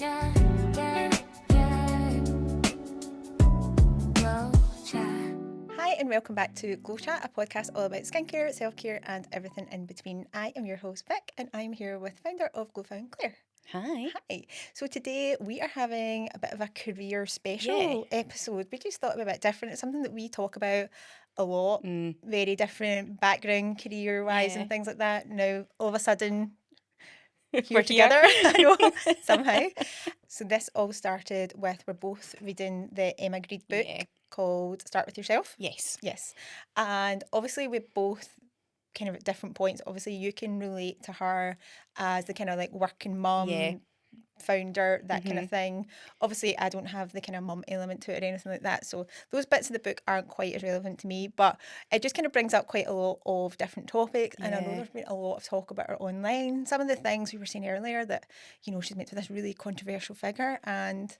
Yeah, yeah, yeah. GlowChat. Hi and welcome back to GlowChat, a podcast all about skincare, self-care and everything in between. I am your host Vic and I'm here with founder of GlowFound, Claire. Hi. Hi. So today we are having a bit of a career special episode. We just thought it would be a bit different. It's something that we talk about a lot, very different background career-wise and things like that. Now all of a sudden here We're together, here. I know, somehow. So this all started with, we're both reading the Emma Grede book called Start With Yourself. Yes. Yes. And obviously we both kind of at different points. Obviously you can relate to her as the kind of like working mum, founder, that kind of thing. Obviously I don't have the kind of mum element to it or anything like that, so those bits of the book aren't quite as relevant to me, but it just kind of brings up quite a lot of different topics. And I know there's been a lot of talk about her online. Some of the things we were saying earlier, that, you know, she's made to this really controversial figure, and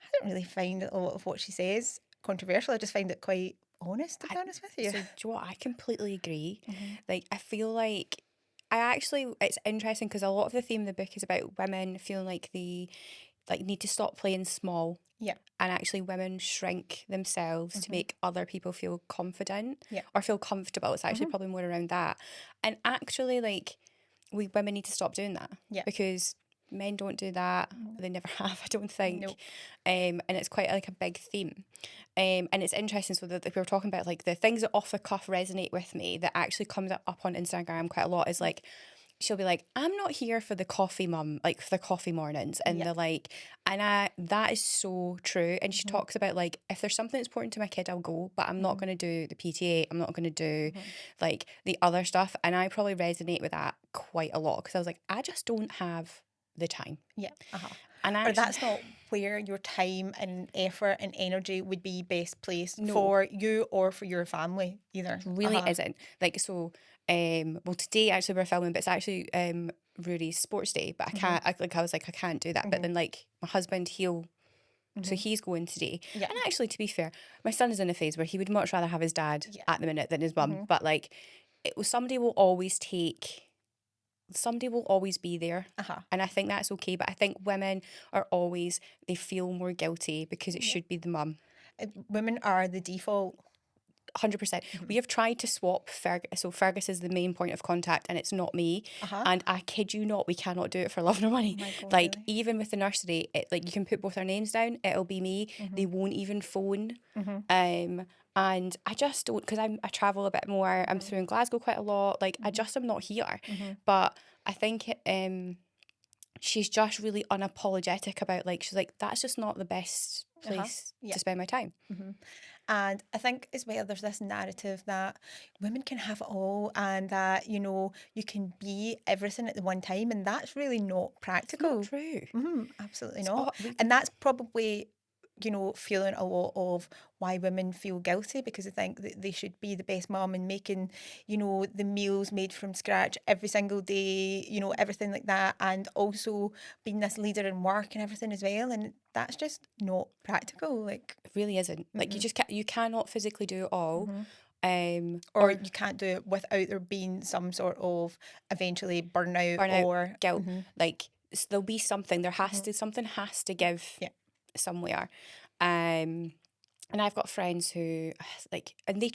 I don't really find a lot of what she says controversial. I just find it quite honest, to be honest with you. So, do you know what? I completely agree. Like, I feel like it's interesting because a lot of the theme of the book is about women feeling like they need to stop playing small. Yeah. And actually women shrink themselves to make other people feel confident Yeah. or feel comfortable. It's actually probably more around that. And actually, like, we women need to stop doing that. Yeah. Because men don't do that. They never have, I don't think. Nope. And it's quite like a big theme. And it's interesting. So that we were talking about like the things that off the cuff resonate with me that actually comes up on Instagram quite a lot is like, she'll be like, I'm not here for the coffee mum, like for the coffee mornings. And they're like, that is so true. And she talks about like, if there's something that's important to my kid, I'll go, but I'm not going to do the PTA. I'm not going to do like the other stuff. And I probably resonate with that quite a lot because I was like, I just don't have the time. Yeah. And Or that's not where your time and effort and energy would be best placed for you or for your family either. Really isn't. Like, so, well, today actually we're filming, but it's actually Rory's sports day, but I can't, I was like, I can't do that. But then like my husband, so he's going today. Yeah. And actually, to be fair, my son is in a phase where he would much rather have his dad at the minute than his mum. But like, somebody will always be there. And I think that's okay. But I think women are always, they feel more guilty because it should be the mum. Women are the default. 100%. We have tried to swap Fergus. So Fergus is the main point of contact and it's not me. And I kid you not, we cannot do it for love nor money. Oh my God, like really? even with the nursery, like you can put both our names down, it'll be me. They won't even phone. And I just don't, because I travel a bit more. I'm through in Glasgow quite a lot. Like I just am not here. But I think she's just really unapologetic about, like, she's like, that's just not the best place to spend my time. And I think as well, there's this narrative that women can have it all and that, you know, you can be everything at the one time. And that's really not practical. Not true. Absolutely not. And that's probably, you know, feeling a lot of why women feel guilty, because they think that they should be the best mum and making, you know, the meals made from scratch every single day, you know, everything like that, and also being this leader in work and everything as well. And that's just not practical. Like, It really isn't. Like you cannot physically do it all. or you can't do it without there being some sort of eventually burnout or guilt. Like there'll be something. There has to, something has to give somewhere. And I've got friends who like, and they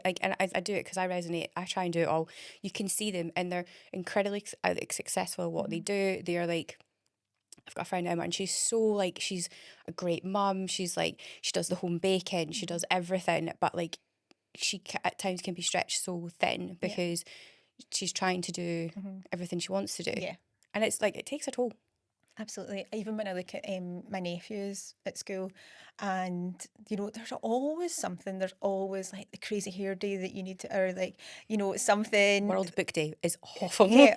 like, and I do it because I resonate. I try and do it all. You can see them, and they're incredibly successful at what they do. They're like, I've got a friend Emma, and she's so like, she's a great mum. She's like, she does the home baking, she does everything, but like, she at times can be stretched so thin because she's trying to do everything she wants to do. Yeah. And it's like, it takes a toll. Absolutely. Even when I look at my nephews at school, and you know, there's always something. There's always like the crazy hair day that you need to, or like, you know, something. World Book Day is awful. Yeah,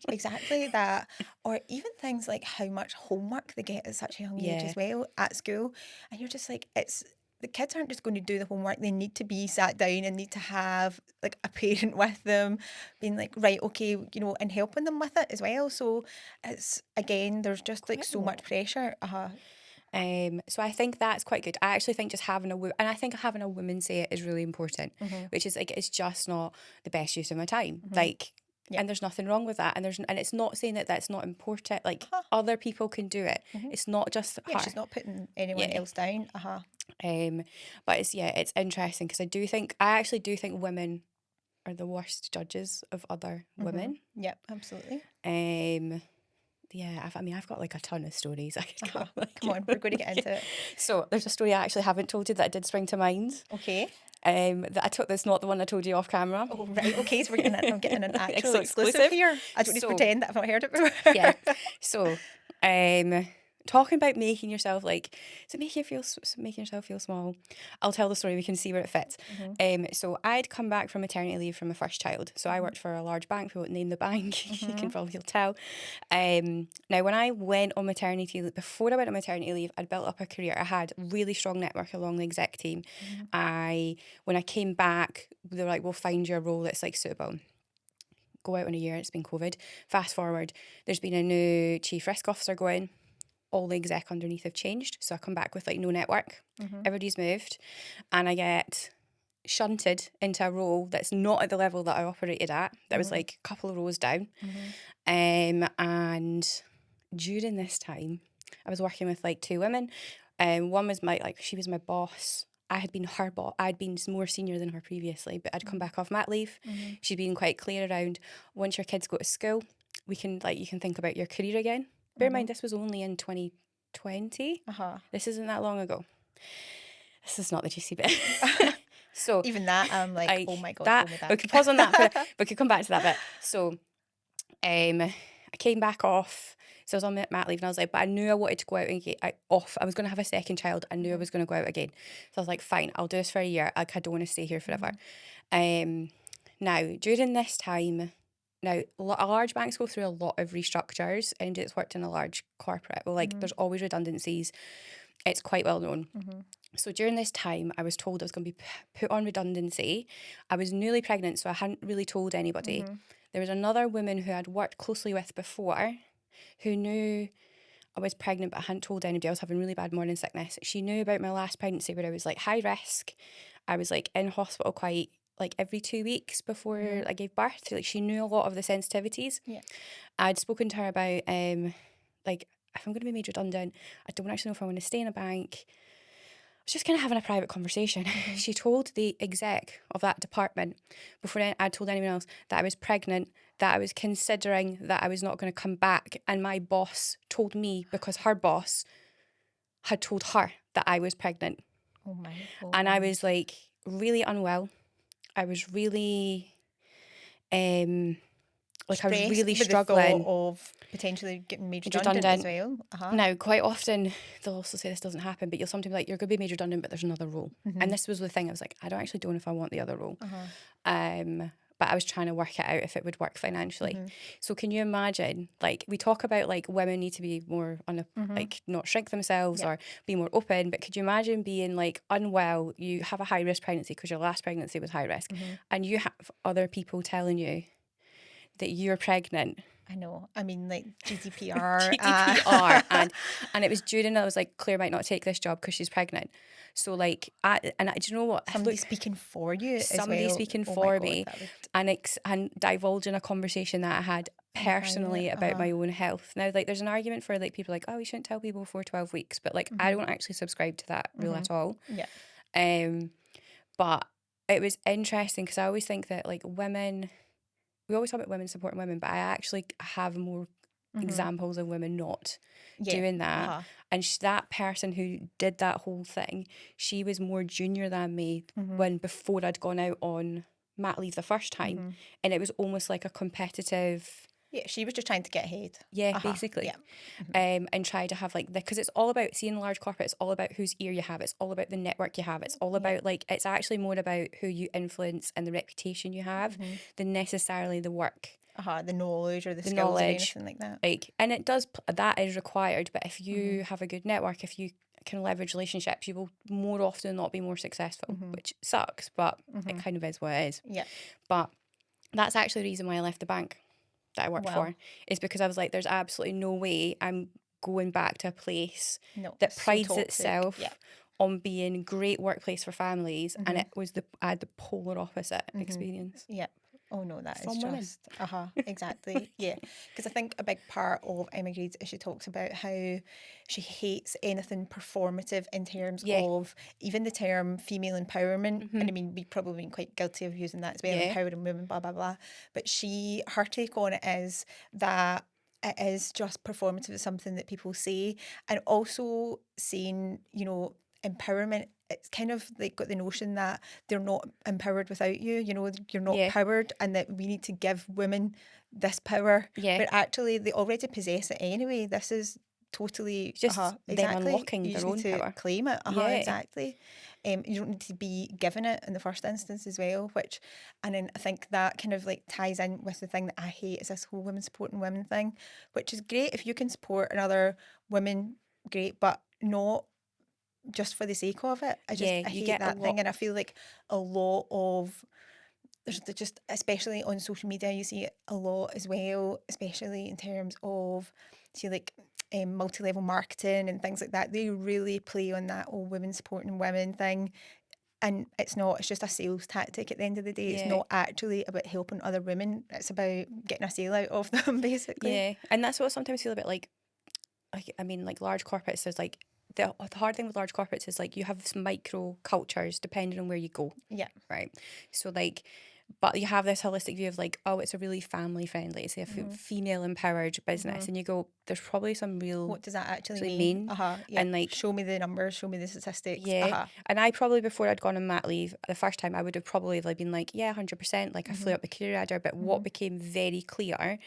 exactly that. Or even things like how much homework they get at such a young age as well at school, and you're just like, it's. The kids aren't just going to do the homework. They need to be sat down and need to have like a parent with them being like, right, okay, you know, and helping them with it as well. So it's, again, there's just like so much pressure. So I think that's quite good. I actually think just having and I think having a woman say it is really important, which is like, it's just not the best use of my time. Like, and there's nothing wrong with that, and it's not saying that that's not important, like other people can do it, it's not just her. She's not putting anyone else down. But it's interesting because I actually do think women are the worst judges of other women. Yep, absolutely. I've got like a ton of stories I could Come on, we're going to get into it. So there's a story I actually haven't told you that did spring to mind. Okay. That I took. That's not the one I told you off camera. Oh right. Okay. So I'm getting an actual exclusive here. I don't need to pretend that I've not heard it before. Yeah. So, talking about making yourself making yourself feel small. I'll tell the story. We can see where it fits. So I'd come back from maternity leave from my first child. So I worked for a large bank. We won't name the bank. You can probably tell. Now when I went on maternity leave, before I went on maternity leave, I'd built up a career. I had really strong network along the exec team. When I came back, they were like, "We'll find you a role that's like suitable." Go out in a year. It's been COVID. Fast forward, there's been a new chief risk officer going. All the exec underneath have changed. So I come back with like no network. Everybody's moved. And I get shunted into a role that's not at the level that I operated at. That was like a couple of rows down. And during this time, I was working with like two women. One was she was my boss. I had been her boss. I'd been more senior than her previously, but I'd come back off mat leave. She'd been quite clear around, once your kids go to school, you can think about your career again. Bear in mind, this was only in 2020. This isn't that long ago. This is not the juicy bit. So even that, I'm like, oh my God, that, hold me back. we could pause on that, we could come back to that bit. So I came back off. So I was on mat leave and I was like, but I knew I wanted to go out and get off. I was going to have a second child. I knew I was going to go out again. So I was like, fine, I'll do this for a year. I don't want to stay here forever. Now, during this time, large banks go through a lot of restructures, and it's worked in a large corporate. Well, there's always redundancies. It's quite well known. So during this time, I was told I was going to be put on redundancy. I was newly pregnant, so I hadn't really told anybody. There was another woman who I'd worked closely with before who knew I was pregnant, but I hadn't told anybody. I was having really bad morning sickness. She knew about my last pregnancy where I was like high risk. I was like in hospital quite like every 2 weeks before I gave birth. Like she knew a lot of the sensitivities. I'd spoken to her about if I'm going to be made redundant, I don't actually know if I want to stay in a bank. I was just kind of having a private conversation. She told the exec of that department, before I told anyone else, that I was pregnant, that I was considering that I was not going to come back. And my boss told me because her boss had told her that I was pregnant. Oh my God. And I was like really unwell. I was really I was really struggling. With the thought of potentially getting made redundant as well. Now, quite often they'll also say this doesn't happen, but you'll sometimes be like, you're going to be made redundant, but there's another role. And this was the thing. I was like, I don't actually know if I want the other role. But I was trying to work it out if it would work financially. So can you imagine, like, we talk about like women need to be more not shrink themselves or be more open, but could you imagine being like unwell, you have a high risk pregnancy because your last pregnancy was high risk, and you have other people telling you that you're pregnant. I know. I mean, like GDPR. and it was during I was like, Claire might not take this job because she's pregnant. So like, do you know what? Somebody speaking for you. Somebody speaking for me, and divulging a conversation that I had personally about my own health. Now, like, there's an argument for like people like, oh, you shouldn't tell people before 12 weeks, but like, I don't actually subscribe to that rule at all. But it was interesting because I always think that like women. We always talk about women supporting women, but I actually have more examples of women not doing that. And that person who did that whole thing, she was more junior than me before I'd gone out on mat leave the first time. And it was almost like a competitive... Yeah, she was just trying to get ahead. Yeah, basically. And try to have like, because it's all about, seeing large corporate, it's all about whose ear you have. It's all about the network you have. It's all about like, it's actually more about who you influence and the reputation you have than necessarily the work. The knowledge or the skills or anything like that. Like, and it does, that is required. But if you have a good network, if you can leverage relationships, you will more often not be more successful, which sucks, but it kind of is what it is. Yeah. But that's actually the reason why I left the bank that I worked for, is because I was like, there's absolutely no way I'm going back to a place that prides itself on being a great workplace for families, and it was I had the polar opposite experience. Yeah. Oh no, that is from women. just, exactly. Yeah. Because I think a big part of Emma Grede is she talks about how she hates anything performative in terms Yeah. of even the term female empowerment. Mm-hmm. And I mean, we've probably been quite guilty of using that as well, Yeah. empowering women, blah, blah, blah. But her take on it is that it is just performative. It's something that people say. And also saying, empowerment, it's kind of like got the notion that they're not empowered without you, you're not Yeah. powered, and that we need to give women this power. Yeah. But actually, they already possess it anyway. This is totally, It's just them exactly. unlocking You their just own need to power. claim it. Yeah. Exactly. You don't need to be given it in the first instance as well, and then I think that kind of like ties in with the thing that I hate is this whole women supporting women thing, which is great if you can support another woman, great, but not just for the sake of it. I Yeah, you hate get a that thing, lot. and I feel like a lot of just especially on social media you see it a lot as well, especially in terms of see like multi-level marketing and things like that. They really play on that old women supporting women thing, and it's just a sales tactic at the end of the day. It's Yeah. not actually about helping other women, it's about getting a sale out of them basically. Yeah, and that's what I sometimes feel a bit like I mean, like large corporates is like the hard thing with large corporates is like you have some micro cultures depending on where you go, Yeah. right? So like, but you have this holistic view of like, oh, it's a really family friendly, it's a female empowered business, and you go, there's probably some real What does that actually mean? Yeah. And like, show me the numbers, show me the statistics. yeah. And I probably, before I'd gone on mat leave the first time, I would have probably like been like, yeah, 100%. Like I flew up the career ladder. But what became very clear,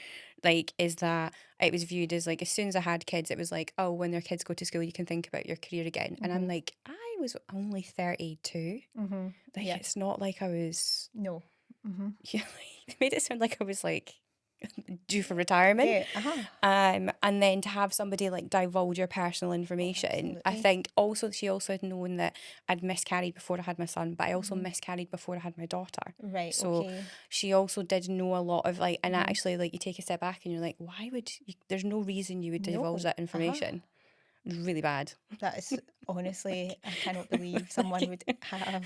like, is that it was viewed as like, as soon as I had kids, it was like, oh, when their kids go to school, you can think about your career again. And I'm like, I was only 32. Like, Yeah. it's not like I was, No. yeah, they made it sound like I was like due for retirement. Yeah. And then to have somebody like divulge your personal information, I absolutely. think also she also had known that I'd miscarried before I had my son, but I also miscarried before I had my daughter. Right. So Okay. she also did know a lot of like, and actually like you take a step back and you're like, why would you, there's no reason you would divulge No. that information. Really bad. That is honestly, I cannot believe someone would have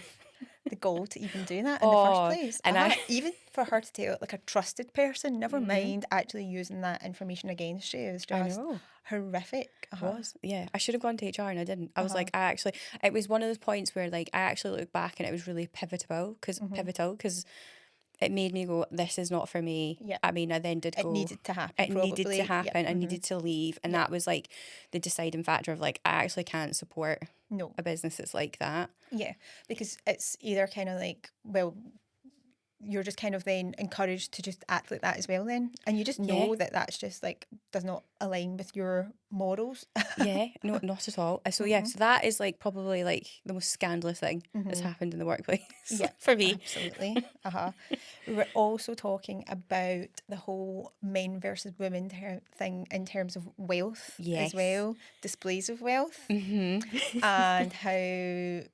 the goal to even do that in the first place. and I Even for her to tell it like a trusted person, never mind actually using that information against you, is I just know. horrific. Was, yeah, I should have gone to HR and I didn't. I was like, it was one of those points where like I actually looked back and it was really pivotal because it made me go, this is not for me. Yeah. I mean, I then did It go, needed to happen. it needed to Probably. happen. Yeah. I needed to leave, and that was like the deciding factor of like I actually can't support No. a business that's like that. Yeah, because it's either kind of like, well, you're just kind of then encouraged to just act like that as well then, and you just know that that's just like does not align with your morals. Yeah, no, not at all. So yeah, so that is like probably like the most scandalous thing that's happened in the workplace for me. Absolutely. We were also talking about the whole men versus women thing in terms of wealth as Yes. well, displays of wealth, and how it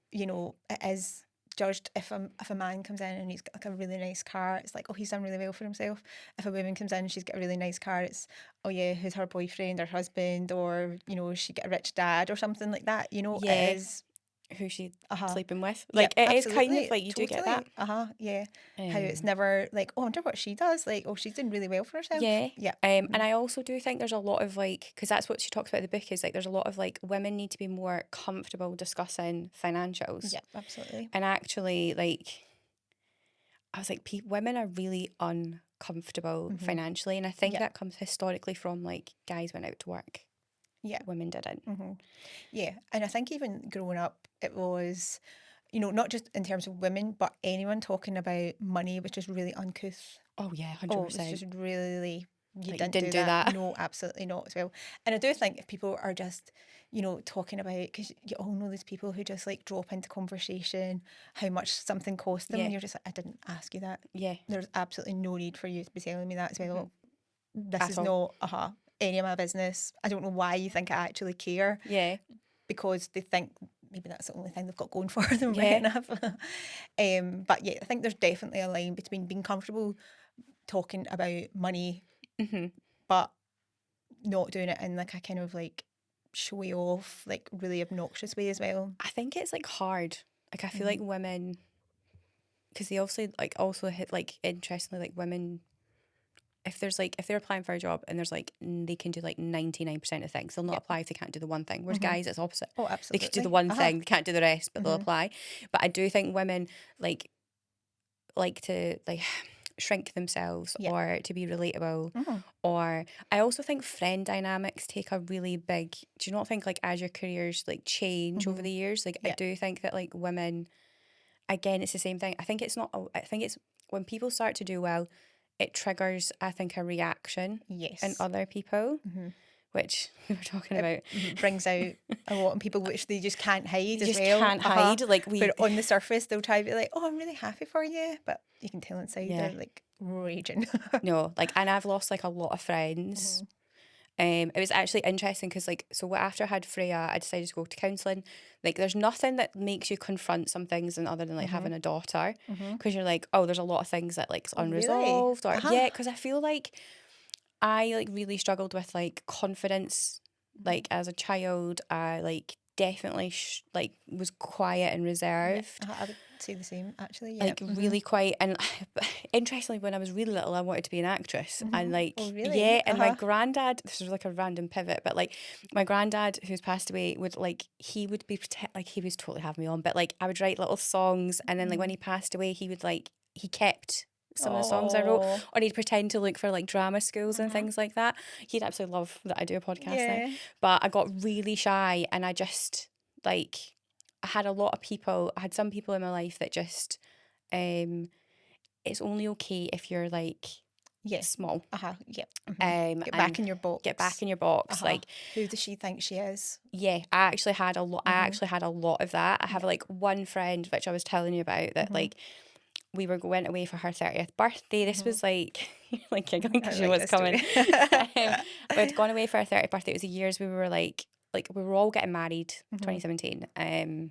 is judged if a man comes in and he's got like a really nice car, it's like, oh, he's done really well for himself. If a woman comes in and she's got a really nice car, it's, oh yeah, who's her boyfriend or husband, or she got a rich dad or something like that. Yeah. It is Who she sleeping with. yeah, Like it is kind absolutely, of like you do get that. Yeah. How it's never like, oh, I wonder what she does. Like, oh, she's doing really well for herself. Yeah. Yeah. And I also do think there's a lot of like, because that's what she talks about in the book, is like there's a lot of like women need to be more comfortable discussing financials. Yeah, absolutely. And actually, like, I was like, women are really uncomfortable financially. And I think that comes historically from like guys went out to work. Yeah. Women didn't. Yeah. And I think even growing up, it was, not just in terms of women, but anyone talking about money, which is really uncouth. Oh, yeah, 100%. Oh, it's just really, you Like, didn't do that. No, absolutely not as well. And I do think if people are just, talking about, because you all know these people who just like drop into conversation how much something cost them, and you're just like, I didn't ask you that. Yeah. There's absolutely no need for you to be telling me that as well. This At is all. not any of my business. I don't know why you think I actually care. Yeah. Because they think maybe that's the only thing they've got going for them Yeah. right enough. But yeah, I think there's definitely a line between being comfortable talking about money, but not doing it in like a kind of like showy off, like really obnoxious way as well. I think it's like hard. Like I feel like women, because they obviously like also hit like interestingly like women. If they're applying for a job and there's like they can do like 99% of things, they'll not apply if they can't do the one thing. Whereas guys, it's opposite. Oh, They absolutely. can do the one thing, they can't do the rest, but they'll apply. But I do think women like to like shrink themselves or to be relatable. Or I also think friend dynamics take a really big. Do you not think like as your careers like change over the years? Like I do think that like women, again, it's the same thing. I think it's not. I think it's when people start to do well, it triggers, I think, a reaction in other people, which we were talking about. Brings out a lot in people which they just can't hide You as just well. can't hide. Like But on the surface, they'll try to be like, "Oh, I'm really happy for you," but you can tell inside they're like raging. No, like, and I've lost like a lot of friends. It was actually interesting because, like, so after I had Freya, I decided to go to counselling. Like, there's nothing that makes you confront some things than other than like having a daughter, because you're like, oh, there's a lot of things that like unresolved, Really? or yeah, because I feel like I like really struggled with like confidence, like as a child. I like definitely like was quiet and reserved. I would say the same, actually. Like really quite, and interestingly, when I was really little, I wanted to be an actress, and like Oh, really? and my granddad. This is like a random pivot, but like my granddad, who's passed away, would like he would be like he was totally having me on, but like I would write little songs, and then like when he passed away, he would like he kept some of the songs I wrote, or he'd pretend to look for like drama schools and things like that. He'd absolutely love that I do a podcast now, but I got really shy, and I just like. I had a lot of people, I had some people in my life that just, it's only okay if you're like small. Get back in your box. Get back in your box. Like, who does she think she is? Yeah, I actually had a lot. I actually had a lot of that. I have like one friend, which I was telling you about, that like we went away for her 30th birthday. This was like, like giggling because you know what's coming. We'd gone away for her 30th birthday. It was the years we were like we were all getting married, 2017, and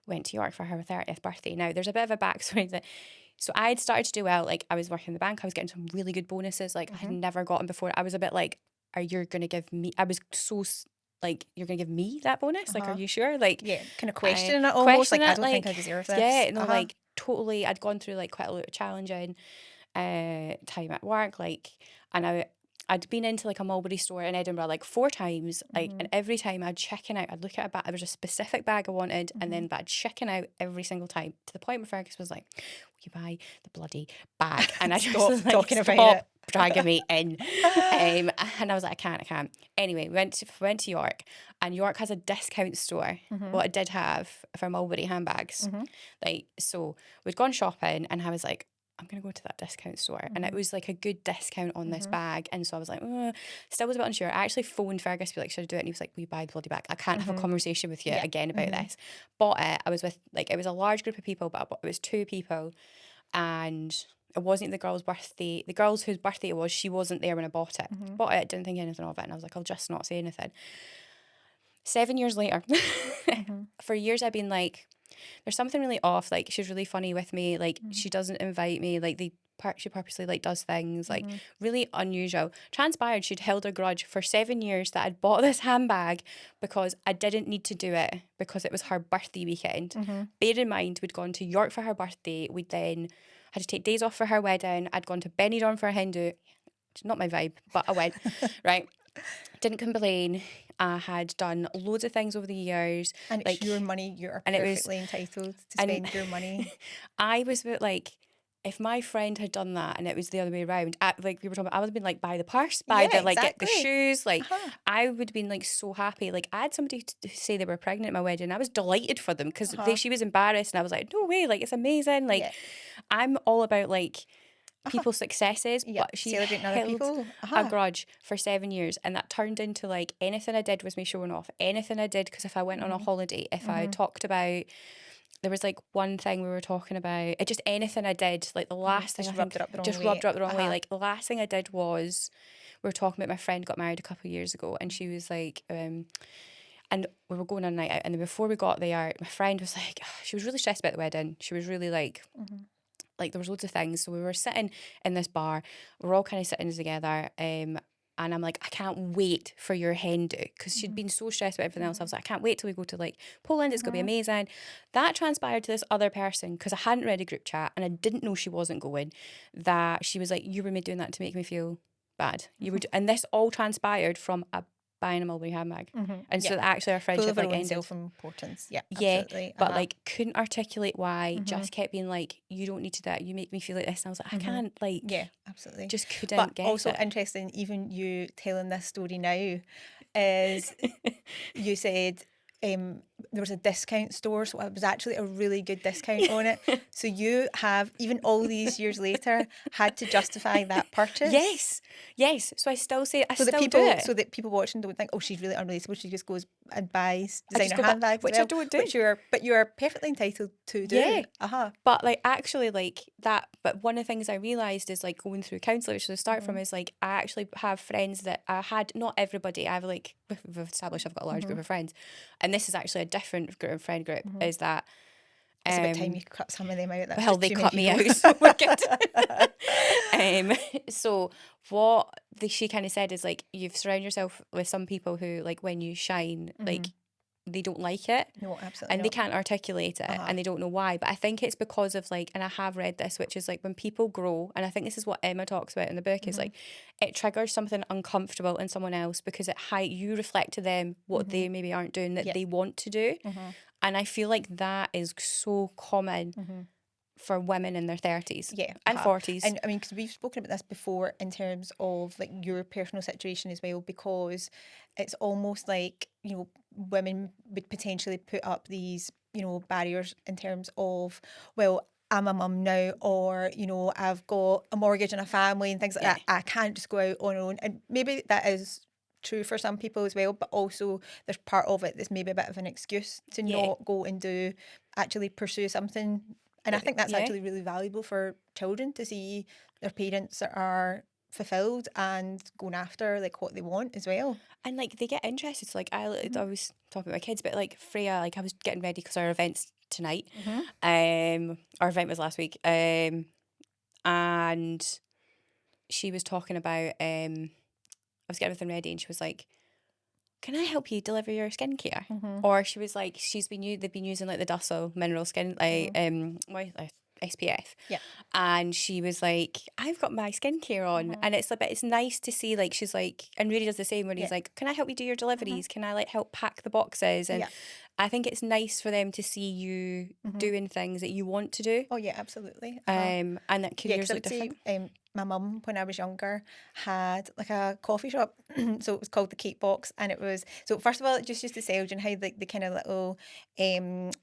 went to York for her 30th birthday. Now, there's a bit of a backstory that, so I had started to do well. Like, I was working in the bank. I was getting some really good bonuses. Like, I had never gotten before. I was a bit like, are you going to give me, I was so like, you're going to give me that bonus? Like, are you sure? Like, kind of questioning it almost. Like, I don't think I like, deserve this. Yeah, no, like, totally. I'd gone through like quite a lot of challenging time at work. Like, and I'd been into like a mulberry store in Edinburgh like 4 times, like, and every time I'd chicken out. I'd look at a bag, there was a specific bag I wanted, and then but I'd chicken out every single time, to the point where Fergus was like, will you buy the bloody bag? And I just was like, talking about it. Dragging me in. And I was like, I can't. Anyway, went to York, and York has a discount store. Well, it did have, for mulberry handbags. Like, so we'd gone shopping, and I was like, I'm going to go to that discount store. And it was like a good discount on this bag. And so I was like, still was a bit unsure. I actually phoned Fergus to be like, should I do it? And he was like, will you buy the bloody bag? I can't have a conversation with you again about this. Bought it. I was with, like, it was a large group of people, but it was 2 people. And it wasn't the girl's birthday. The girl's whose birthday it was, she wasn't there when I bought it. Bought it, didn't think anything of it. And I was like, I'll just not say anything. 7 years later, for years I've been like, there's something really off. Like, she's really funny with me. Like, she doesn't invite me. Like, she purposely like does things like really unusual. Transpired she'd held a grudge for 7 years that I'd bought this handbag because I didn't need to do it because it was her birthday weekend. Bear in mind, we'd gone to York for her birthday. We'd then had to take days off for her wedding. I'd gone to Benidorm for a Hindu. It's not my vibe, but I went. Right. Didn't complain. I had done loads of things over the years. And like, it's your money. You're perfectly entitled to spend your money. I was a bit like, if my friend had done that and it was the other way around, like we were talking about, I would have been like, buy the purse, buy the like, get the shoes. Like, I would have been like so happy. Like, I had somebody to say they were pregnant at my wedding. I was delighted for them because she was embarrassed, and I was like, no way, like, it's amazing. Like, I'm all about like people's successes, but she celebrating other held people. a grudge for 7 years, and that turned into like anything I did was me showing off. Anything I did, because if I went on a holiday, if I talked about, there was like one thing we were talking about, it just anything I did, like the last thing just I think rubbed it up the wrong just way. rubbed it up the wrong way. Like, the last thing I did was, we were talking about, my friend got married a couple of years ago, and she was like, and we were going on a night out, and then before we got there, my friend was like, she was really stressed about the wedding. She was really like, like, there was loads of things. So we were sitting in this bar. We were all kind of sitting together. and I'm like, I can't wait for your hen do, because she'd been so stressed about everything else. I was like, I can't wait till we go to like Poland, it's gonna be amazing. That transpired to this other person, because I hadn't read a group chat and I didn't know she wasn't going, that she was like, you were doing that to make me feel bad. You were and this all transpired from buying a Mulberry handbag. And so actually our Full friendship of our like own ended. self-importance. Yeah, Yeah, absolutely. but like couldn't articulate why, just kept being like, you don't need to do that, you make me feel like this. And I was like, I can't, like, Yeah, absolutely. just couldn't But get also it. interesting, even you telling this story now, is you said there was a discount store, so it was actually a really good discount on it. So you have, even all these years later, had to justify that purchase. Yes. So I still say, I So that still do it. so that people watching don't think, oh, she's really unrelatable. She just goes and buys I just designer go back, handbags, which as I well, don't do. but you are perfectly entitled to do. Yeah. But like actually like that, but one of the things I realised is like going through counselling, which I start from, is like I actually have friends that I had, not everybody, I've like, we've established I've got a large group of friends, and this is actually a different friend group, is that It's about time you cut some of them out. That's well, just they too cut many me people. out, so we're good. So what she kind of said is like, you've surrounded yourself with some people who, like, when you shine, like, they don't like it. No, absolutely And they not. can't articulate it, and they don't know why. But I think it's because of like, and I have read this, which is like when people grow, and I think this is what Emma talks about in the book, is like it triggers something uncomfortable in someone else, because you reflect to them what they maybe aren't doing that they want to do. And I feel like that is so common for women in their 30s and 40s. And I mean, because we've spoken about this before in terms of like your personal situation as well, because it's almost like, you know, women would potentially put up these, you know, barriers in terms of, well, I'm a mum now, or, you know, I've got a mortgage and a family and things like that. I can't just go out on my own. And maybe that is true for some people as well, but also there's part of it that's maybe a bit of an excuse to not go and actually pursue something. And I think that's actually really valuable for children to see their parents that are fulfilled and going after like what they want as well. And like they get interested. So like I was talking about my kids, but like Freya, like I was getting ready because our event's tonight. Our event was last week. And she was talking about I was getting everything ready, and she was like, can I help you deliver your skincare? Or she was like, they've been using like the Dussel mineral skin, like SPF. Yeah. And she was like, I've got my skincare on. And it's like, but it's nice to see, like, she's like, and Rudy does the same when he's like, can I help you do your deliveries? Can I like help pack the boxes? And I think it's nice for them to see you doing things that you want to do. Oh yeah, absolutely. And that careers look say, different. my mum, when I was younger, had like a coffee shop. So it was called the Cake Box, and it was, so first of all, it just used to sell, you know, how like the kind of little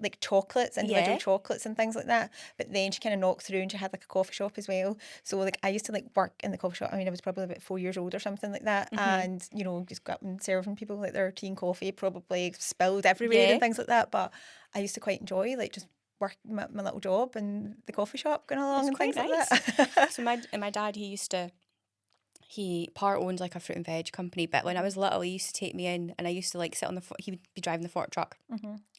like chocolates, individual chocolates and things like that. But then she kind of knocked through and she had like a coffee shop as well. So like I used to like work in the coffee shop. I mean, I was probably about 4 years old or something like that, and you know, just go up and serving people like their tea and coffee, probably spilled everywhere and things like that. But I used to quite enjoy like just work my little job in the coffee shop, going along and things nice. like that. So my dad, he part owned like a fruit and veg company, but when I was little, he used to take me in, and I used to like sit on he would be driving the fork truck,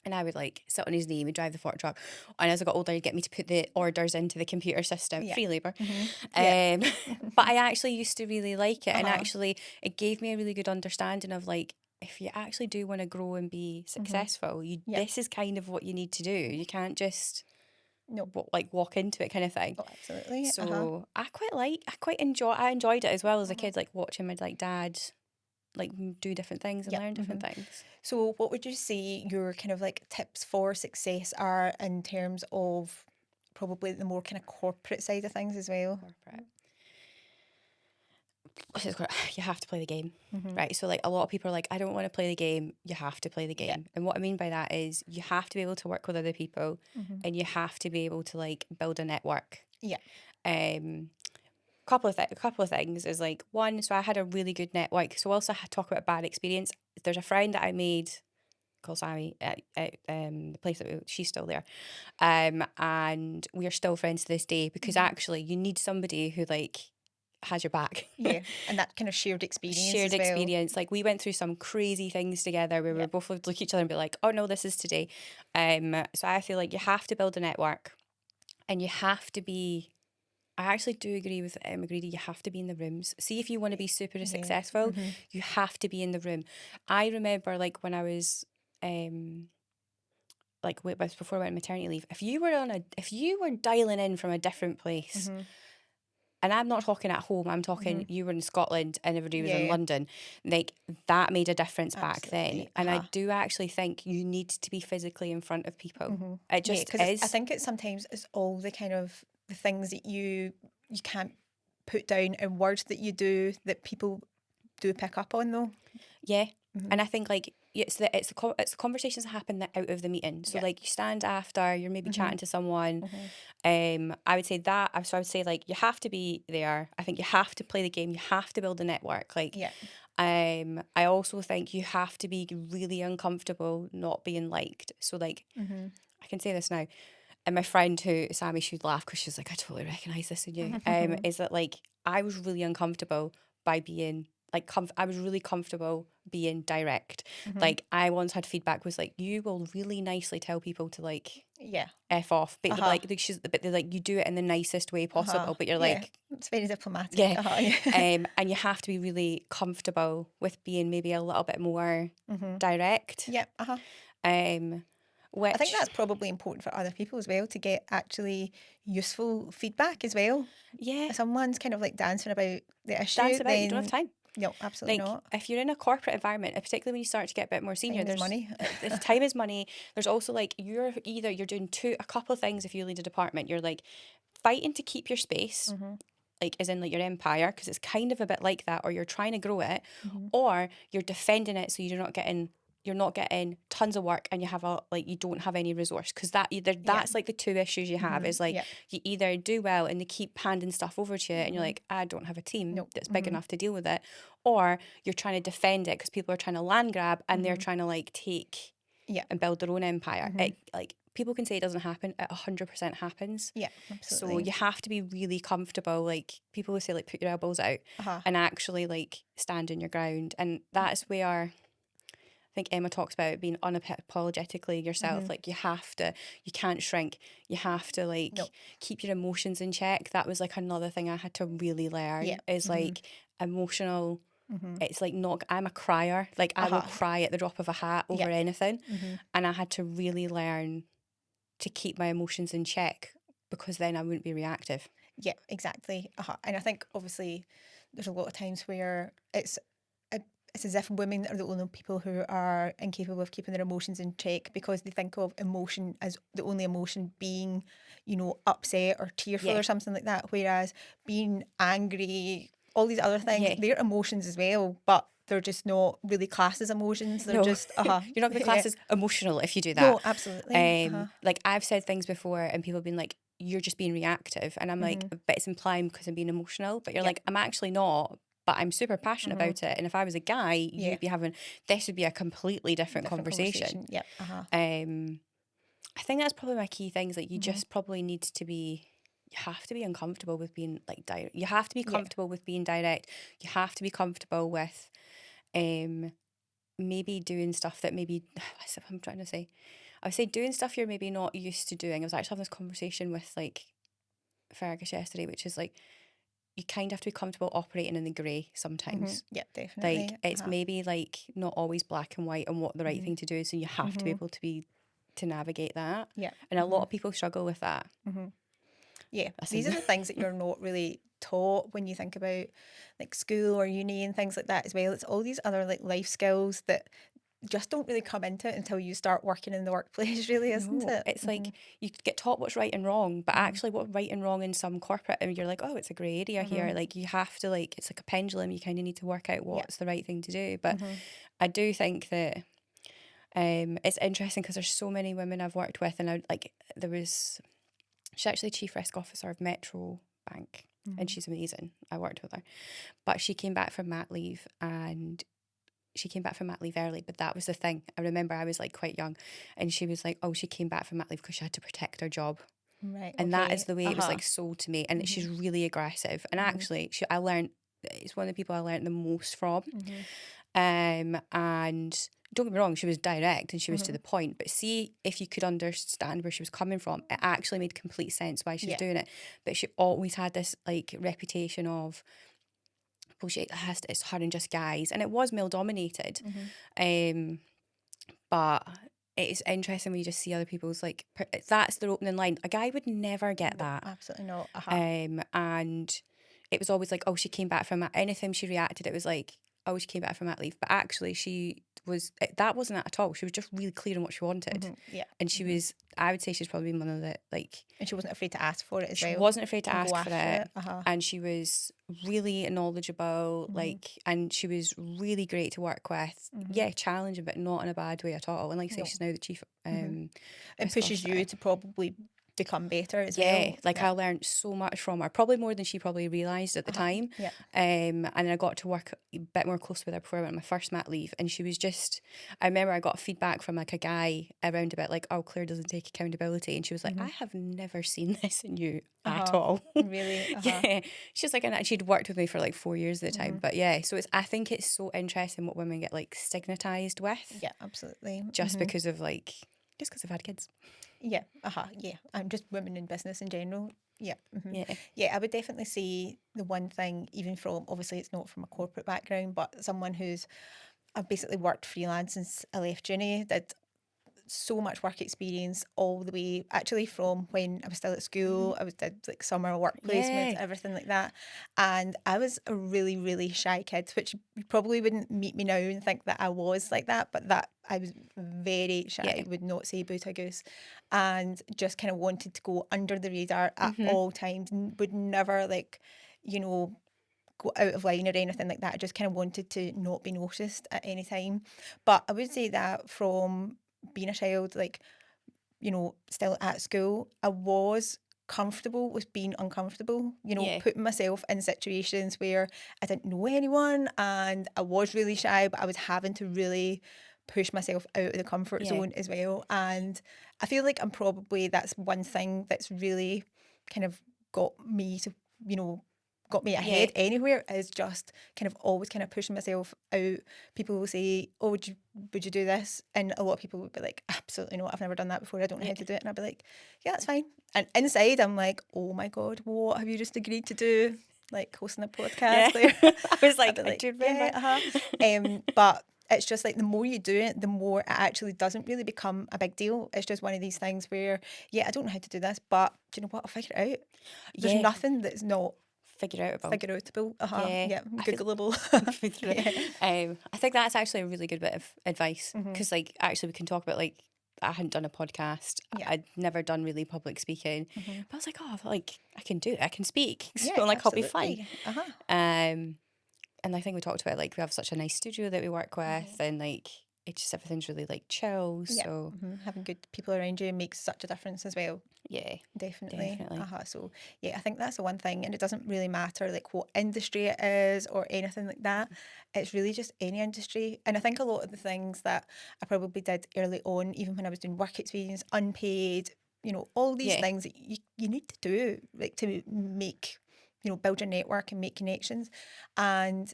and I would like sit on his knee and we'd drive the fork truck. And as I got older, he'd get me to put the orders into the computer system, free labour. But I actually used to really like it, and actually it gave me a really good understanding of like, if you actually do want to grow and be successful, this is kind of what you need to do. You can't just like walk into it, kind of thing. Oh, absolutely. So I enjoyed it as well as a kid, like watching my like dad like do different things and learn different things. So what would you say your kind of like tips for success are in terms of probably the more kind of corporate side of things as well? Corporate. You have to play the game, right? So like a lot of people are like, I don't want to play the game. You have to play the game. And what I mean by that is you have to be able to work with other people, and you have to be able to like build a network. Couple of things is like, one, so I had a really good network. So also I talk about a bad experience. There's a friend that I made called Sammy at the place that she's still there, and we are still friends to this day, because actually you need somebody who like has your back. And that kind of shared experience as well. Like we went through some crazy things together where we were both look at each other and be like, oh no, this is today. So I feel like you have to build a network, and you have to be I actually do agree with Emma Grede. You have to be in the rooms. See, if you want to be super Yeah. successful, you have to be in the room. I remember, like, when I was, like, before I went on maternity leave, if you were dialing in from a different place, and I'm not talking at home, I'm talking you were in Scotland and everybody was in Yeah. London, like, that made a difference back then. Absolutely. And I do actually think you need to be physically in front of people. It Yeah, just because is. I think sometimes it's all the kind of the things that you can't put down in words that you do that people do pick up on though. Yeah. And I think, like, it's the conversations that happen out of the meeting. So, Yeah. like, you stand after, you're maybe chatting to someone. I would say that. So I would say, like, you have to be there. I think you have to play the game. You have to build a network. Like, Yeah. I also think you have to be really uncomfortable not being liked. So, like, I can say this now. And my friend Sammy, she'd laugh because she's like, I totally recognise this in you. Is that, like, I was really uncomfortable by being like, I was really comfortable being direct. Like, I once had feedback was like, you will really nicely tell people to, like, Yeah. F off. But like, but they're like, you do it in the nicest way possible. But you're like, it's very diplomatic. yeah. And you have to be really comfortable with being maybe a little bit more direct. Yeah. Which I think that's probably important for other people as well to get actually useful feedback as well. yeah, If someone's kind of like dancing about the issue, dance about it, then you don't have time. no, absolutely Like, not. if you're in a corporate environment, and particularly when you start to get a bit more senior, Time is there's money. there's time is money. There's also, like, you're doing a couple of things. If you lead a department, you're like fighting to keep your space, like, as in, like, your empire, because it's kind of a bit like that, or you're trying to grow it, or you're defending it so you're not getting tons of work and you don't have any resource, because that's like the two issues you have is like you either do well and they keep handing stuff over to you and you're like, I don't have a team that's big enough to deal with it, or you're trying to defend it because people are trying to land grab and they're trying to, like, take and build their own empire. It, like, people can say it doesn't happen, it 100% happens. Yeah, So absolutely. you have to be really comfortable. Like, people will say, like, put your elbows out and actually, like, stand on your ground. And that's where I think Emma talks about being unapologetically yourself. Like, you can't shrink. You have to, like, keep your emotions in check. That was, like, another thing I had to really learn is like, emotional. It's like, not, I'm a crier. Like, I will cry at the drop of a hat over anything. And I had to really learn to keep my emotions in check, because then I wouldn't be reactive. Yeah, exactly. And I think obviously there's a lot of times where it's as if women are the only people who are incapable of keeping their emotions in check, because they think of emotion as the only emotion being, upset or tearful or something like that. Whereas being angry, all these other things, they're emotions as well, but they're just not really classed as emotions. They're just you're not going to be classed as emotional if you do that. No, absolutely. Like, I've said things before and people have been like, you're just being reactive, and I'm like, but it's implying because I'm being emotional. But you're like, I'm actually not, but I'm super passionate about it. And if I was a guy, you'd be having, this would be a completely different conversation. Yep. I think that's probably my key things. Like, you just probably need to be, you have to be uncomfortable with being, like, direct. You have to be comfortable with being direct. You have to be comfortable with maybe doing stuff that maybe, I'm trying to say, I would say doing stuff you're maybe not used to doing. I was actually having this conversation with, like, Fergus yesterday, which is like, you kind of have to be comfortable operating in the grey sometimes. Yeah, definitely. Like, it's maybe, like, not always black and white on what the right thing to do is, so you have to be able to navigate that. Yeah. And a lot of people struggle with that. Yeah, these are the things that you're not really taught when you think about, like, school or uni and things like that as well. It's all these other, like, life skills that just don't really come into it until you start working in the workplace, really, isn't it? It's like, you get taught what's right and wrong, but actually what right and wrong in some corporate, and you're like, oh, it's a grey area here. Like, you have to, like, it's like a pendulum. You kind of need to work out what's the right thing to do. But I do think that it's interesting because there's so many women I've worked with, and she's actually Chief Risk Officer of Metro Bank, and she's amazing. I worked with her, but she came back from mat leave, and she came back from mat leave early. But that was the thing. I remember I was, like, quite young, and she was like, oh, she came back from mat leave because she had to protect her job. Right. And that is the way it was, like, sold to me. And she's really aggressive. And actually, I learned, it's one of the people I learned the most from. And don't get me wrong, she was direct and she was to the point, but see if you could understand where she was coming from, it actually made complete sense why she was doing it. But she always had this like reputation of, well, it's her and just guys, and it was male dominated. But it's interesting when you just see other people's like that's their opening line. A guy would never get that. Absolutely not. And it was always like, oh, she came back from anything she reacted, it was like, oh, she came back from mat leave. But actually that wasn't it at all. She was just really clear on what she wanted. And she was, I would say she's probably one of the like, and she wasn't afraid to ask for it as well. She wasn't afraid to and ask go for after it. And she was really knowledgeable, like, and she was really great to work with. Yeah, challenging, but not in a bad way at all. And like I say, she's now the chief. It pushes you to probably become better as well. Yeah, like I learned so much from her, probably more than she probably realised at the time. And I got to work a bit more close with her before I went on my first mat leave, and she was just, I remember I got feedback from like a guy around about like, oh, Claire doesn't take accountability, and she was like, I have never seen this in you at all. Really? Yeah, she's like, and she'd worked with me for like 4 years at the time, but yeah, so I think it's so interesting what women get like stigmatized with. Yeah, absolutely. Just because of like, just because I've had kids. Yeah, yeah. And just women in business in general. Yeah. Yeah, I would definitely say the one thing, even from, obviously it's not from a corporate background, but someone I've basically worked freelance since I left uni, did so much work experience all the way, actually from when I was still at school. I did like summer work placements, everything like that. And I was a really, really shy kid, which you probably wouldn't meet me now and think that I was like that, but that I was very shy, would not say boot a goose, and just kind of wanted to go under the radar at all times, and would never like, go out of line or anything like that. I just kind of wanted to not be noticed at any time. But I would say that from being a child, like, still at school, I was comfortable with being uncomfortable, putting myself in situations where I didn't know anyone and I was really shy, but I was having to really push myself out of the comfort zone as well. And I feel like that's one thing that's really kind of got me to, got me ahead anywhere, is just kind of always kind of pushing myself out. People will say, oh, would you do this? And a lot of people would be like, absolutely not, I've never done that before, I don't know how to do it. And I'd be like, yeah, that's fine. And inside I'm like, oh my God, what have you just agreed to do? Like hosting a podcast there. I was like, I do you remember? But it's just like the more you do it, the more it actually doesn't really become a big deal. It's just one of these things where, I don't know how to do this, but do you know what? I'll figure it out. There's nothing that's not figureoutable. Googleable. I think that's actually a really good bit of advice, because like actually we can talk about like, I hadn't done a podcast. I'd never done really public speaking, but I was like, oh, like I can do it. I can speak. So like I'll be fine. And I think we talked about like we have such a nice studio that we work with, and like it just, everything's really like chill. So having good people around you makes such a difference as well. Yeah, definitely. So I think that's the one thing, and it doesn't really matter like what industry it is or anything like that. It's really just any industry. And I think a lot of the things that I probably did early on, even when I was doing work experience, unpaid, all these things that you need to do like to make, build your network and make connections. And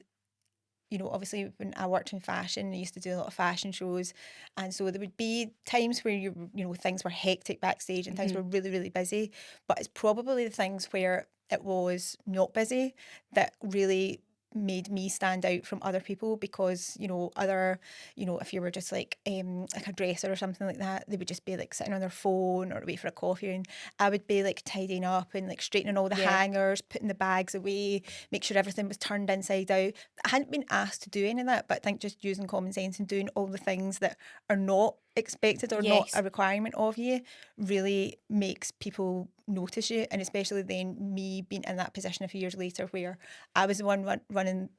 obviously when I worked in fashion, I used to do a lot of fashion shows, and so there would be times where things were hectic backstage and things were really, really busy, but it's probably the things where it was not busy that really made me stand out from other people, because if you were just like a dresser or something like that, they would just be like sitting on their phone or wait for a coffee, and I would be like tidying up and like straightening all the hangers, putting the bags away, make sure everything was turned inside out. I hadn't been asked to do any of that, but I think just using common sense and doing all the things that are not expected or not a requirement of you really makes people notice you. And especially then me being in that position a few years later where I was the one running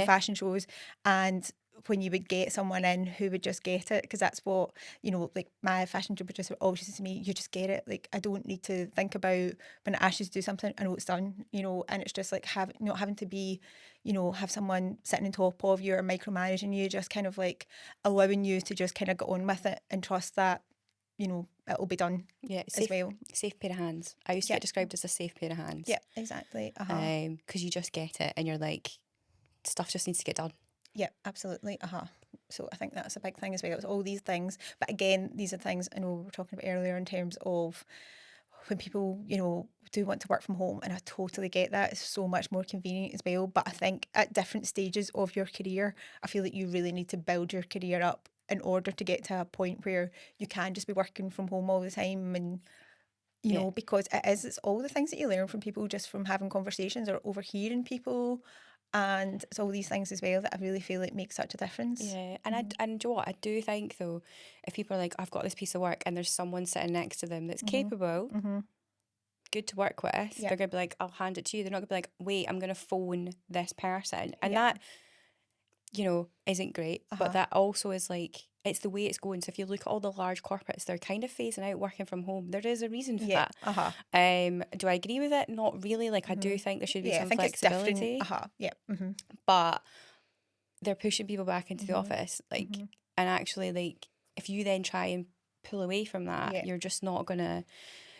fashion shows, and when you would get someone in who would just get it, because that's what like my fashion show producer always says to me, you just get it, like I don't need to think about when I ask you to do something, I know it's done, and it's just like not having to be have someone sitting on top of you or micromanaging you, just kind of like allowing you to just kind of get on with it and trust that it'll be done as well. Safe pair of hands. I used to get described as a safe pair of hands. Yeah, exactly. Because you just get it and you're like, stuff just needs to get done. Yeah, absolutely. So I think that's a big thing as well. It's all these things. But again, these are things I know we were talking about earlier in terms of when people, do want to work from home, and I totally get that. It's so much more convenient as well. But I think at different stages of your career, I feel that you really need to build your career up in order to get to a point where you can just be working from home all the time. And because it's all the things that you learn from people just from having conversations or overhearing people, and it's all these things as well that I really feel like make such a difference. Yeah, and do you know what I do think though, if people are like, I've got this piece of work and there's someone sitting next to them that's capable, good to work with, they're gonna be like, I'll hand it to you. They're not gonna be like, wait, I'm gonna phone this person, and that isn't great. But that also is like, it's the way it's going. So if you look at all the large corporates, they're kind of phasing out working from home. There is a reason for that. Do I agree with it? Not really. Like, I do think there should be some I think flexibility. it's different. But they're pushing people back into the office. Like, and actually, like, if you then try and pull away from that, you're just not gonna.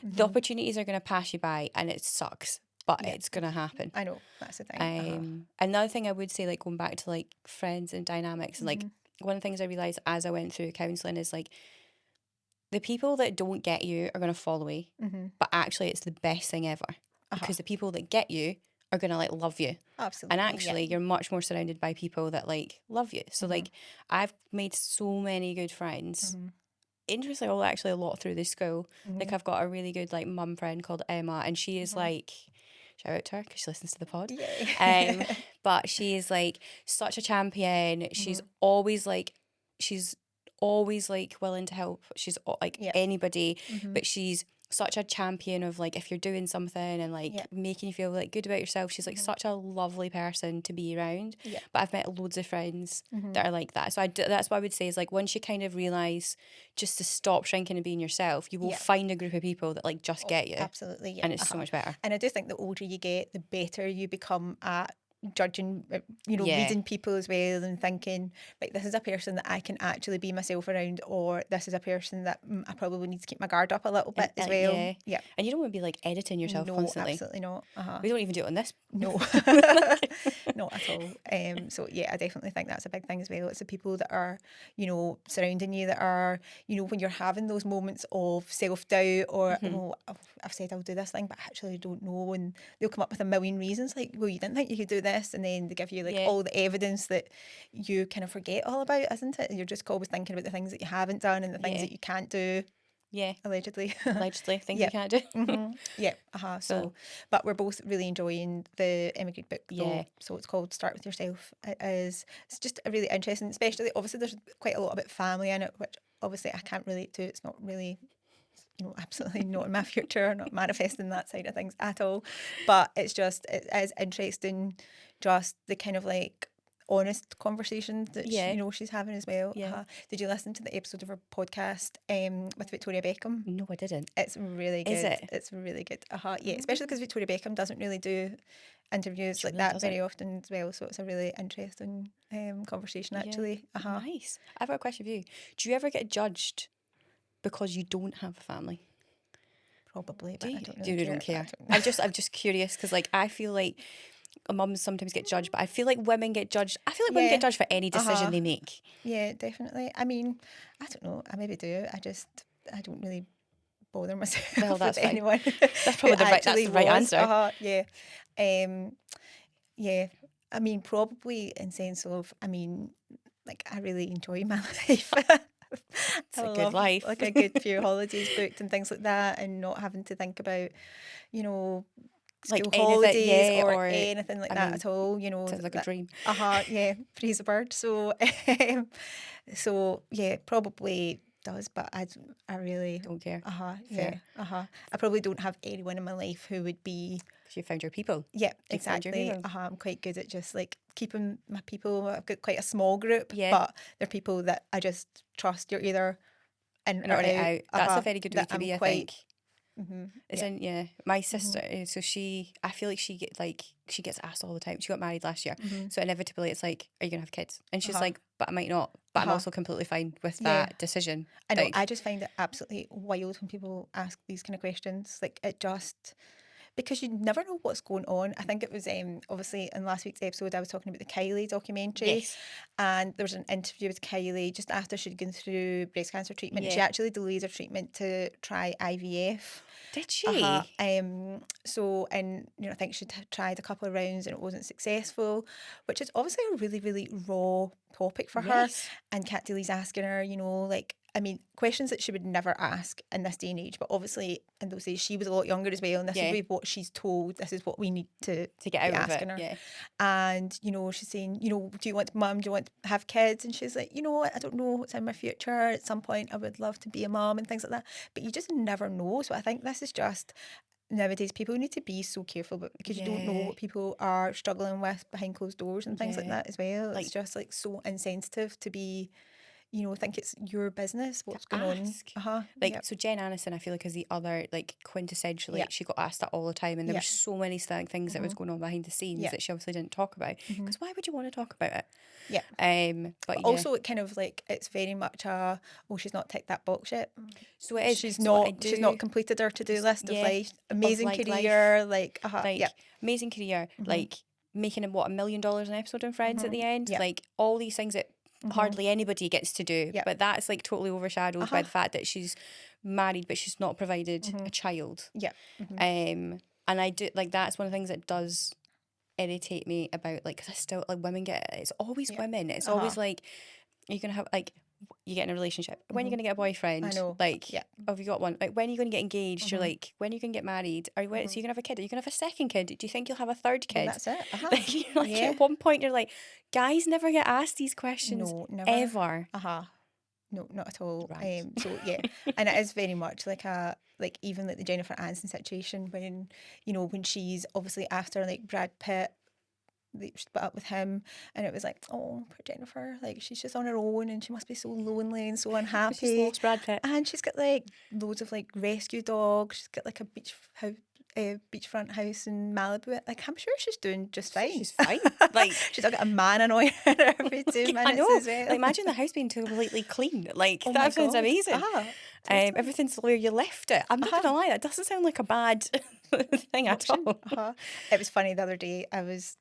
The opportunities are gonna pass you by, and it sucks. But it's gonna happen. I know, that's the thing. Another thing I would say, like, going back to like friends and dynamics, and like one of the things I realised as I went through counselling is like, the people that don't get you are gonna fall away, but actually it's the best thing ever, because the people that get you are gonna like love you. Absolutely. And actually you're much more surrounded by people that like love you. So like, I've made so many good friends. Interestingly, actually a lot through the school. Like, I've got a really good like mum friend called Emma, and she is like, shout out to her because she listens to the pod. But she is like such a champion. She's always like willing to help. She's like anybody, but she's such a champion of like, if you're doing something and like making you feel like good about yourself. She's like such a lovely person to be around. But I've met loads of friends that are like that. So that's what I would say is like, once you kind of realise just to stop shrinking and being yourself, you will find a group of people that like just get you. Absolutely, And it's so much better. And I do think the older you get, the better you become at judging, reading people as well, and thinking, like, this is a person that I can actually be myself around, or this is a person that I probably need to keep my guard up a little bit as well. Yeah. And you don't want to be like editing yourself constantly. Absolutely not. We don't even do it on this. No, not at all. So yeah, I definitely think that's a big thing as well. It's the people that are, surrounding you, that are, when you're having those moments of self-doubt, or, I've said I'll do this thing, but I actually don't know. And they'll come up with a million reasons, like, well, you didn't think you could do this. And then they give you like all the evidence that you kind of forget all about, isn't it? And you're just always thinking about the things that you haven't done and the things that you can't do. Yeah. Allegedly, things you can't do. So, but we're both really enjoying the Emma Grede book, though. Yeah. So it's called Start With Yourself. It's just a really interesting, especially, obviously there's quite a lot about family in it, which obviously I can't relate to. It's not really, absolutely not in my future, not manifesting that side of things at all. But it's just, it is interesting, just the kind of like honest conversations that she's having as well. Did you listen to the episode of her podcast with Victoria Beckham? No, I didn't. It's really good. Is it? It's really good. Yeah, especially because Victoria Beckham doesn't really do interviews like that very often as well. So it's a really interesting conversation, actually. Nice. I've got a question for you. Do you ever get judged because you don't have a family? Probably, but I don't really you don't care. I'm just curious, because like, I feel like mums sometimes get judged, but I feel like women get judged. I feel like women get judged for any decision they make. Yeah, definitely. I mean, I don't know. I maybe do. I don't really bother myself with anyone. That's probably that's the right answer. Yeah. I mean, probably in sense of, like, I really enjoy my life. It's a good life. Like a good few holidays booked and things like that, and not having to think about, like school holidays or anything like that at all. Sounds like a dream. Yeah, praise the bird. So, so yeah, probably does, but I really don't care. Yeah. I probably don't have anyone in my life who would be. Because you found your people. Yeah, exactly. I'm quite good at just like keeping my people. I've got quite a small group, but they're people that I just trust. You're either in or out. That's a very good way to be, I think. It's my sister, so I feel like she gets asked all the time. She got married last year, so inevitably it's like, are you gonna have kids? And she's like, but I might not, but I'm also completely fine with that decision. I know. I just find it absolutely wild when people ask these kind of questions. Like, it just, because you never know what's going on. I think it was obviously in last week's episode I was talking about the Kylie documentary, Yes. and there was an interview with Kylie just after she'd gone through breast cancer treatment. Yeah. She actually delayed her treatment to try IVF. Did she? So, and I think she'd tried a couple of rounds and it wasn't successful, which is obviously a really, really raw topic for her. Yes. And Kat Deely's asking her, like, I mean, questions that she would never ask in this day and age. But obviously, in those days, she was a lot younger as well, and this Yeah. would be what she's told. This is what we need to get be out of asking it. her. Yeah. And she's saying, do you want mum? Do you want to have kids? And she's like, what? I don't know what's in my future. At some point, I would love to be a mum and things like that. But you just never know. So I think this is just nowadays people need to be so careful, but because you don't know Yeah. what people are struggling with behind closed doors and things like Yeah. that as well. Like- It's just like so insensitive to be, think it's your business what's going ask. on. Like, so Jen Aniston, I feel like, is the other, like, quintessentially, Yeah. she got asked that all the time, and there Yeah. were so many things that was going on behind the scenes Yeah. that she obviously didn't talk about. Because why would you want to talk about it? Yeah. But yeah. Also, it kind of like it's very much she's not ticked that box yet. So it is. She's so I she's not completed her to-do list of yeah, like amazing like, career, like yeah. amazing career, like making $1 million an episode in Friends at the end, Yeah. like all these things that hardly anybody gets to do, Yeah. but that's like totally overshadowed by the fact that she's married but she's not provided a child. Yeah. And I do like that's one of the things that does irritate me about, like, because I still like women get it's always women, it's always like you're gonna have like you get in a relationship, when are you gonna get a boyfriend? I know. Like, Yeah. have you got one? Like, when are you gonna get engaged? You're like, when are you gonna get married? Are you so you're gonna have a kid? Are you gonna have a second kid? Do you think you'll have a third kid? Well, that's it. Like, you're like Yeah. at one point you're like, guys never get asked these questions. No, never. Ever. No, not at all. Right. So yeah, and it is very much like even like the Jennifer Aniston situation when when she's obviously after like Brad Pitt, they split up with him, and it was like, oh, poor Jennifer, like she's just on her own and she must be so lonely and so unhappy. She's lost Brad Pitt. And she's got like loads of like rescue dogs. She's got like a beachfront house in Malibu. Like, I'm sure she's doing just fine. She's fine. Like, she's got a man annoying her every 2 minutes I know. as well. Like, imagine the house being completely clean. Like, Oh my that sounds God. amazing. Totally. Everything's where you left it. I'm not gonna lie, that doesn't sound like a bad thing at all. It was funny the other day. I was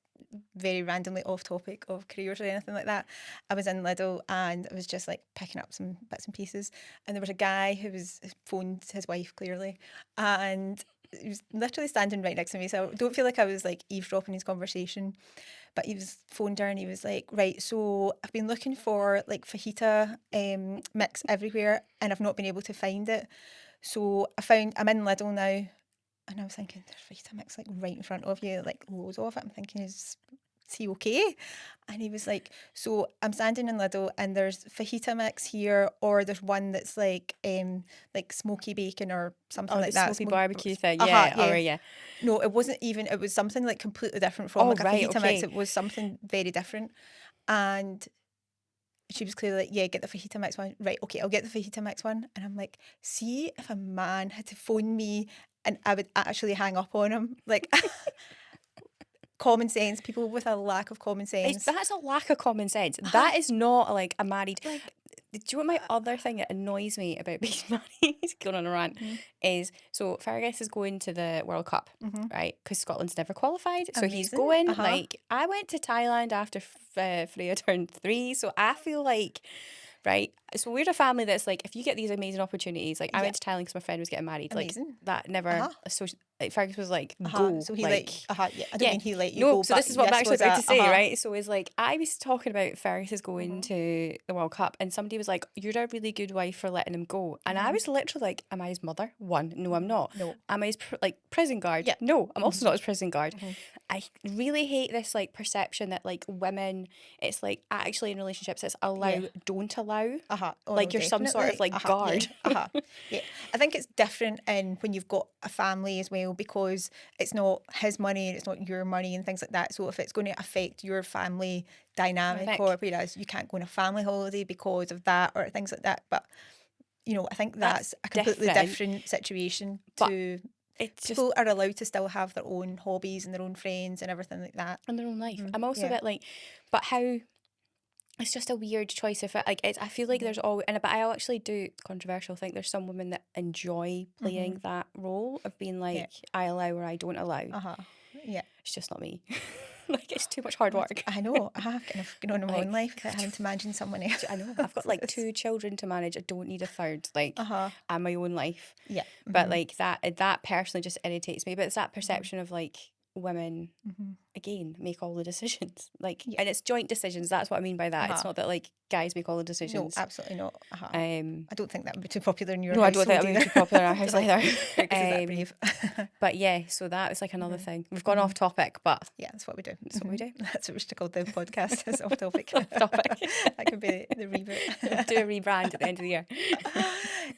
very randomly off topic of careers or anything like that. I was in Lidl and I was just like picking up some bits and pieces, and there was a guy who was phoned his wife clearly, and he was literally standing right next to me, so I don't feel like I was like eavesdropping his conversation, but he was phoned her and he was like, right, so I've been looking for like fajita mix everywhere and I've not been able to find it, so I'm in Lidl now. And I was thinking, there's fajita mix like right in front of you, like loads of it. I'm thinking, is he okay? And he was like, so I'm standing in Lidl and there's fajita mix here, or there's one that's like smoky bacon or something like that. Smoky barbecue thing. Yeah. Yeah. No, it wasn't even. It was something like completely different from like a right, fajita mix. okay. It was something very different. And she was clearly like, yeah, get the fajita mix one. Right, okay, I'll get the fajita mix one. And I'm like, see if a man had to phone me and I would actually hang up on him. Like, common sense, people with a lack of common sense. That's a lack of common sense. That is not like a married. Do you know what my other thing that annoys me about being married, going on a rant, is so Fergus is going to the World Cup, right? Because Scotland's never qualified. So he's Amazing. going, like, I went to Thailand after Freya turned 3. So I feel like, right? So we're a family that's like, if you get these amazing opportunities, like I went to Thailand because my friend was getting married. Amazing. Like that never, so like, Fergus was like, go. So he like, I don't mean he let you no, go. so but this is what I'm this actually was about to say, uh-huh. right? So it's like, I was talking about Fergus is going to the World Cup, and somebody was like, you're a really good wife for letting him go. And I was literally like, am I his mother? One, no, I'm not. No. Am I his prison guard? Yeah. No, I'm also not his prison guard. I really hate this like perception that like women, it's like actually in relationships, it's allow, don't allow. Oh, Like no, you're some sort of like guard. Yeah. I think it's different in when you've got a family as well, because it's not his money and it's not your money and things like that. So if it's going to affect your family dynamic, or whereas you can't go on a family holiday because of that or things like that. But I think that's a completely different situation to. It's People are allowed to still have their own hobbies and their own friends and everything like that. in their own life. I'm also a bit like, but how it's just a weird choice. If it, like, it's, I feel like there's always, but I actually do, controversial, think there's some women that enjoy playing that role of being like, I allow or I don't allow. Yeah. It's just not me. Like, it's too much hard work. I know. I have kind of gone on in my own life without having to manage someone else. I know. I've got like 2 children to manage. I don't need a third. Like, and my own life. Yeah. But like that personally just irritates me. But it's that perception of like women again make all the decisions. Like, and it's joint decisions. That's what I mean by that. It's not that like guys make all the No, decisions. absolutely not. I don't think that would be too popular in your No, house. I don't think that would be too popular in our house either. Is that brave? But yeah, so that was like another thing. We've gone off topic, but yeah, that's what we do. That's what we do. That's what we should call the podcast. It's off topic. Off topic. That could be the reboot. Do a rebrand at the end of the year.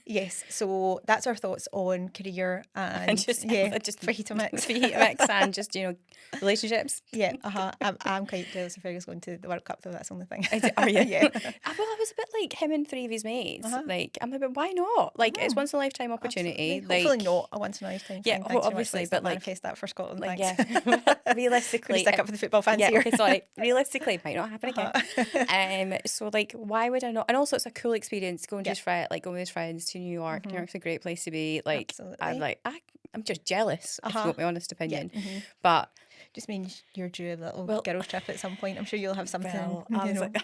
Yes, so that's our thoughts on career and just fajita mix. Fajita mix and just, you know, relationships. Yeah, I'm quite jealous of Fergus going to the World Cup though, that's the only thing. Are you? Yeah. Well, I was a bit like him and 3 of his mates. Like, I'm a bit, why not? Like, it's once in a lifetime opportunity. Absolutely. Hopefully not a once in a lifetime thing. Yeah, obviously, but like, manifest that for Scotland. like, Thanks. yeah, realistically, stick up for the football fans yeah, here. okay, sorry. Realistically, it might not happen again. So like, why would I not? And also, it's a cool experience going to his friend, like going with his friends to New York. New York's a great place to be. Like, I'm just jealous. If you want my honest opinion, but. Just means you're due a little girls trip at some point. I'm sure you'll have something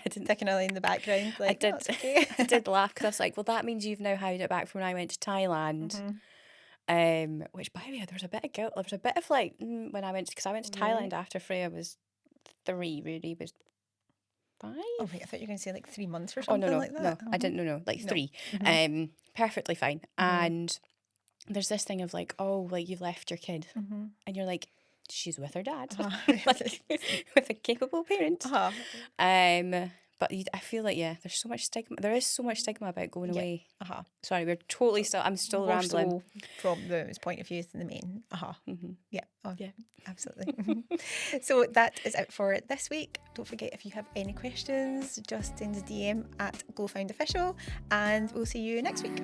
ticking away in the background. Like, I did laugh because I was like, well, that means you've now had it back from when I went to Thailand. Which, by the way, there was a bit of guilt. There was a bit of like when I went to Thailand after Freya was 3. Rudy was 5. Oh wait, I thought you were going to say like 3 months or something like that. No, I didn't. No, like 3. Perfectly fine. And there's this thing of like, oh, like you've left your kid, and you're like, she's with her dad, like, with a capable parent. But I feel like there's so much stigma. There is so much stigma about going away. Sorry, we're totally still. I'm still rambling. So from the point of view in the main. Yeah. Oh, yeah. Absolutely. So that is it for this week. Don't forget, if you have any questions, just send a DM at GlowFoundOfficial, and we'll see you next week.